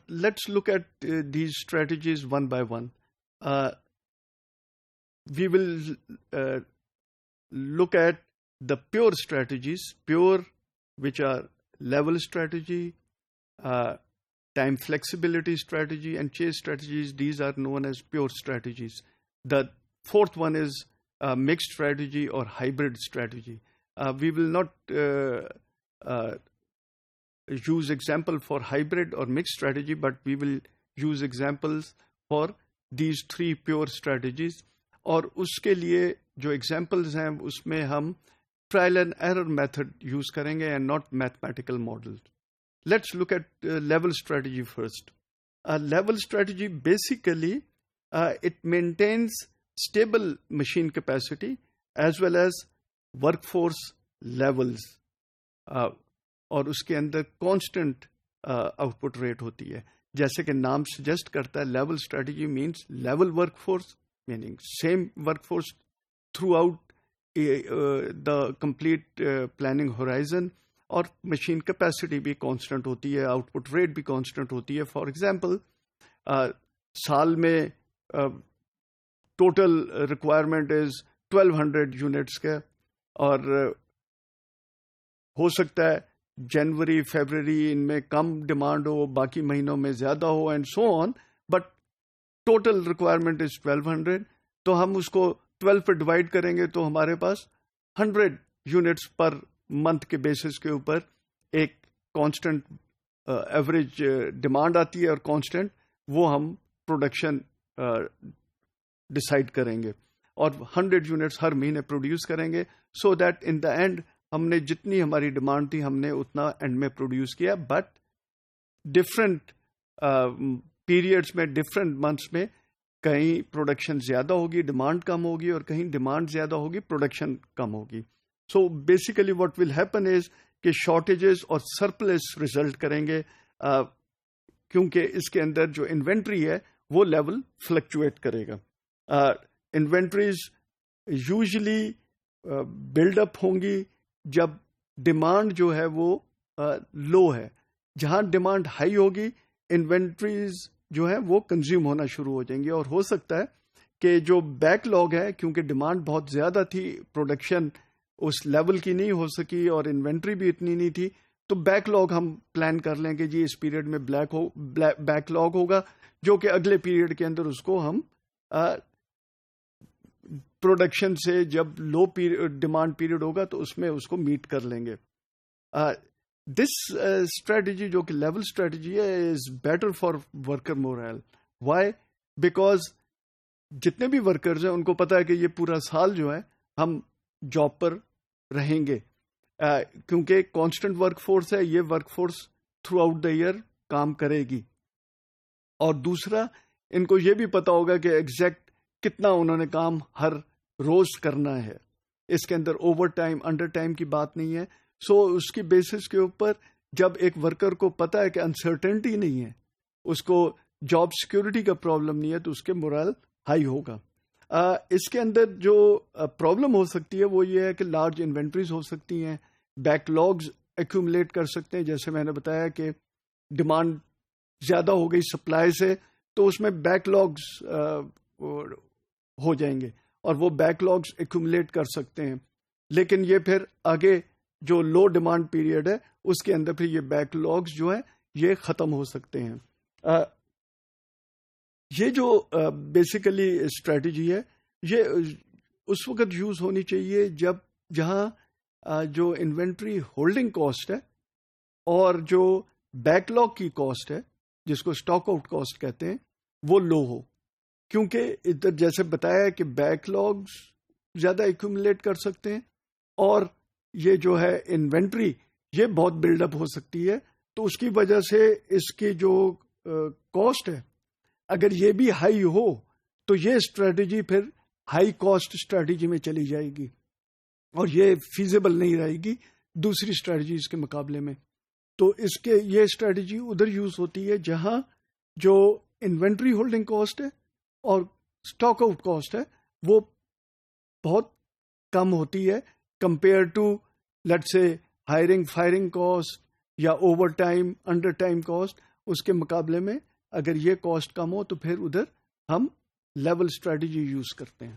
let's look at these strategies one by one. We will look at the pure strategies, which are level strategy, time flexibility strategy, and chase strategies. These are known as pure strategies. The fourth one is mixed strategy or hybrid strategy. We will not use example for hybrid or mixed strategy, but we will use examples for these three pure strategies. اور اس کے لیے جو examples ہیں اس میں ہم trial and error method use کریں گے and not mathematical model. Let's look at level strategy first. Level strategy basically it maintains stable machine capacity as well as work force levels, اور اس کے اندر کانسٹنٹ آؤٹ پٹ ریٹ ہوتی ہے. جیسے کہ نام سجیسٹ کرتا ہے, level strategy means level work force, meaning same workforce throughout the complete planning horizon, اور machine capacity بھی constant ہوتی ہے, output rate بھی constant ہوتی ہے. For example, سال میں total requirement is 1200 units کا, اور ہو سکتا ہے جنوری فیبرری ان میں کم ڈیمانڈ ہو, باقی مہینوں میں زیادہ ہو, and so on, but total requirement is 1200. تو ہم اس کو 12 پہ ڈیوائڈ کریں گے تو ہمارے پاس 100 یونٹس پر منتھ کے بیسس کے اوپر ایک کانسٹنٹ ایوریج ڈیمانڈ آتی ہے, اور کانسٹنٹ وہ ہم پروڈکشن ڈیسائیڈ کریں گے, اور 100 یونٹس ہر مہینے پروڈیوس کریں گے, so that in the and ہم نے جتنی ہماری ڈیمانڈ تھی ہم نے اتنا اینڈ میں پروڈیوس کیا. بٹ ڈفرینٹ پیریڈس میں, ڈفرینٹ منتھس میں کہیں پروڈکشن زیادہ ہوگی, ڈیمانڈ کم ہوگی, اور کہیں ڈیمانڈ زیادہ ہوگی, پروڈکشن کم ہوگی. So basically what will happen is کہ شارٹیجز اور سرپلس ریزلٹ کریں گے, کیونکہ اس کے اندر جو انوینٹری ہے وہ لیول فلکچویٹ کرے گا. انوینٹریز یوزلی بلڈ اپ ہوں گی جب ڈیمانڈ جو ہے وہ لو ہے. جہاں ڈیمانڈ ہائی ہوگی انوینٹریز جو ہے وہ کنزیوم ہونا شروع ہو جائیں گے, اور ہو سکتا ہے کہ جو بیک لاگ ہے, کیونکہ ڈیمانڈ بہت زیادہ تھی, پروڈکشن اس لیول کی نہیں ہو سکی اور انوینٹری بھی اتنی نہیں تھی, تو بیک لاگ ہم پلان کر لیں کہ جی اس پیریڈ میں بیک لاگ ہوگا, جو کہ اگلے پیریڈ کے اندر اس کو ہم پروڈکشن سے جب لو ڈیمانڈ پیریڈ ہوگا تو اس میں اس کو میٹ کر لیں گے. دس اسٹریٹجی جو کہ لیول اسٹریٹجی ہے is better for worker morale. Why? Because جتنے بھی ورکرز ہیں ان کو پتا ہے کہ یہ پورا سال جو ہے ہم جاب پر رہیں گے, کیونکہ کانسٹنٹ ورک فورس ہے, یہ work force throughout the year کام کرے گی. اور دوسرا ان کو یہ بھی پتا ہوگا کہ ایگزیکٹ کتنا انہوں نے کام ہر روز کرنا ہے, اس کے اندر اوور ٹائم انڈر ٹائم کی بات نہیں ہے. سو اس کی بیسس کے اوپر جب ایک ورکر کو پتا ہے کہ انسرٹنٹی نہیں ہے, اس کو جاب سیکورٹی کا پرابلم نہیں ہے, تو اس کے مورائل ہائی ہوگا. اس کے اندر جو پرابلم ہو سکتی ہے وہ یہ ہے کہ لارج انوینٹریز ہو سکتی ہیں, بیک لاگز ایکومولیٹ کر سکتے ہیں. جیسے میں نے بتایا کہ ڈیمانڈ زیادہ ہو گئی سپلائی سے, تو اس میں بیک لاگز ہو جائیں گے, اور وہ بیک لاگز ایکومولیٹ کر سکتے ہیں. لیکن یہ پھر آگے جو لو ڈیمانڈ پیریڈ ہے اس کے اندر پھر یہ بیک لاگز جو ہیں یہ ختم ہو سکتے ہیں. یہ جو بیسیکلی اسٹریٹجی ہے یہ اس وقت یوز ہونی چاہیے جہاں جو انوینٹری ہولڈنگ کاسٹ ہے اور جو بیک لاگ کی کاسٹ ہے, جس کو اسٹاک آؤٹ کاسٹ کہتے ہیں, وہ لو ہو. کیونکہ ادھر جیسے بتایا کہ بیک لاگز زیادہ ایکومولیٹ کر سکتے ہیں, اور یہ جو ہے انوینٹری یہ بہت بلڈ اپ ہو سکتی ہے. تو اس کی وجہ سے اس کی جو کاسٹ ہے اگر یہ بھی ہائی ہو تو یہ اسٹریٹجی پھر ہائی کاسٹ اسٹریٹجی میں چلی جائے گی, اور یہ فیزیبل نہیں رہے گی دوسری اسٹریٹجیز کے مقابلے میں. تو اس کے یہ اسٹریٹجی ادھر یوز ہوتی ہے جہاں جو انوینٹری ہولڈنگ کاسٹ ہے اور اسٹاک آؤٹ کاسٹ ہے وہ بہت کم ہوتی ہے کمپیئر ٹو لیٹس سے ہائرنگ فائرنگ کاسٹ یا overtime undertime cost. اس کے مقابلے میں اگر یہ کاسٹ کم ہو تو پھر ادھر ہم لیول اسٹریٹجی یوز کرتے ہیں.